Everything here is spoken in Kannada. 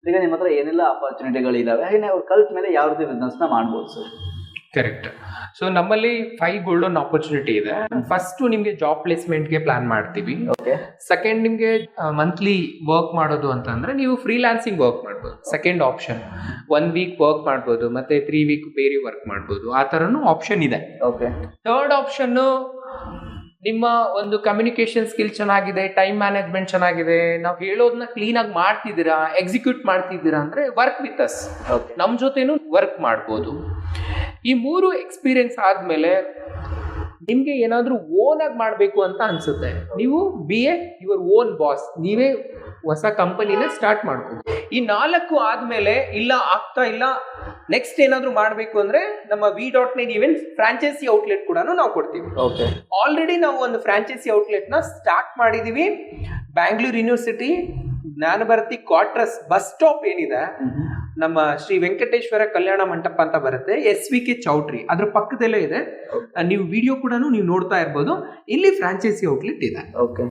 ಈಗ ನಿಮ್ಮ ಹತ್ರ ಏನೆಲ್ಲ ಅಪರ್ಚುನಿಟಿಗಳಿದಾವೆ, ಹಾಗೆ ಅವ್ರು ಕಲ್ತ ಮೇಲೆ ಯಾವ ರೀತಿ ಬಿಸ್ನೆಸ್ ನ ಮಾಡ್ಬೋದು ಸರ್? ಕರೆಕ್ಟ್. ಸೊ ನಮ್ಮಲ್ಲಿ 5 ಗೋಲ್ಡನ್ ಆಪರ್ಚುನಿಟಿ ಇದೆ. ಫಸ್ಟ್ ನಿಮ್ಗೆ ಜಾಬ್ ಪ್ಲೇಸ್ಮೆಂಟ್ಗೆ ಪ್ಲಾನ್ ಮಾಡ್ತೀವಿ. ಓಕೆ. ಸೆಕೆಂಡ್ ನಿಮ್ಗೆ ಮಂತ್ಲಿ ವರ್ಕ್ ಮಾಡೋದು ಅಂತಂದ್ರೆ ನೀವು ಫ್ರೀಲಾನ್ಸಿಂಗ್ ವರ್ಕ್ ಮಾಡ್ಬೋದು. ಸೆಕೆಂಡ್ ಆಪ್ಷನ್ 1 ವೀಕ್ ವರ್ಕ್ ಮಾಡ್ಬೋದು, ಮತ್ತೆ 3 ವೀಕ್ ಬೇರೆ ವರ್ಕ್ ಮಾಡ್ಬೋದು. ಆ ಥರನೂ ಆಪ್ಷನ್ ಇದೆ. ಓಕೆ. ಥರ್ಡ್ ಆಪ್ಷನ್, ನಿಮ್ಮ ಒಂದು ಕಮ್ಯುನಿಕೇಶನ್ ಸ್ಕಿಲ್ ಚೆನ್ನಾಗಿದೆ, ಟೈಮ್ ಮ್ಯಾನೇಜ್ಮೆಂಟ್ ಚೆನ್ನಾಗಿದೆ, ನಾವು ಹೇಳೋದನ್ನ ಕ್ಲೀನಾಗಿ ಮಾಡ್ತಿದ್ದೀರಾ, ಎಕ್ಸಿಕ್ಯೂಟ್ ಮಾಡ್ತಿದ್ದೀರಾ ಅಂದ್ರೆ ವರ್ಕ್ ವಿತ್ ಅಸ್, ನಮ್ಮ ಜೊತೆನೂ ವರ್ಕ್ ಮಾಡ್ಬೋದು. ಈ 3 ಎಕ್ಸ್ಪೀರಿಯನ್ಸ್ ಆದ್ಮೇಲೆ ನಿಮ್ಗೆ ಏನಾದ್ರೂ ಓನ್ ಆಗಿ ಮಾಡಬೇಕು ಅಂತ ಅನ್ಸುತ್ತೆ, ನೀವು B A your own boss, ನೀವೇ ಹೊಸ ಕಂಪನಿನ ಸ್ಟಾರ್ಟ್ ಮಾಡ್ಬೋದು. ಈ 4 ಆದ್ಮೇಲೆ ಇಲ್ಲ ಆಗ್ತಾ ಇಲ್ಲ, ನೆಕ್ಸ್ಟ್ ಏನಾದ್ರೂ ಮಾಡಬೇಕು ಅಂದ್ರೆ ನಮ್ಮ v.in ಈವೆಂಟ್ ಫ್ರಾಂಚೈಸಿ ಔಟ್ಲೆಟ್ ಕೂಡ ನಾವು ಕೊಡ್ತೀವಿ. ಓಕೆ. ಆಲ್ರೆಡಿ ನಾವು ಒಂದು ಫ್ರಾಂಚೈಸಿ ಔಟ್ಲೆಟ್ ನ ಸ್ಟಾರ್ಟ್ ಮಾಡಿದೀವಿ. Bangalore university Jnanabharathi quarters bus stop ಏನಿದೆ, ನಮ್ಮ ಶ್ರೀ ವೆಂಕಟೇಶ್ವರ ಕಲ್ಯಾಣ ಮಂಟಪ ಅಂತ ಬರುತ್ತೆ, SVK ಚೌಟ್ರಿ ಅದ್ರ ಪಕ್ಕದಲ್ಲೇ ಇದೆ. ನೀವು ವಿಡಿಯೋ ಕೂಡ ನೀವು ನೋಡ್ತಾ ಇರ್ಬೋದು. ಇಲ್ಲಿ ಫ್ರಾಂಚೈಸಿ ಔಟ್ಲೆಟ್ ಇದೆ. ಓಕೆ.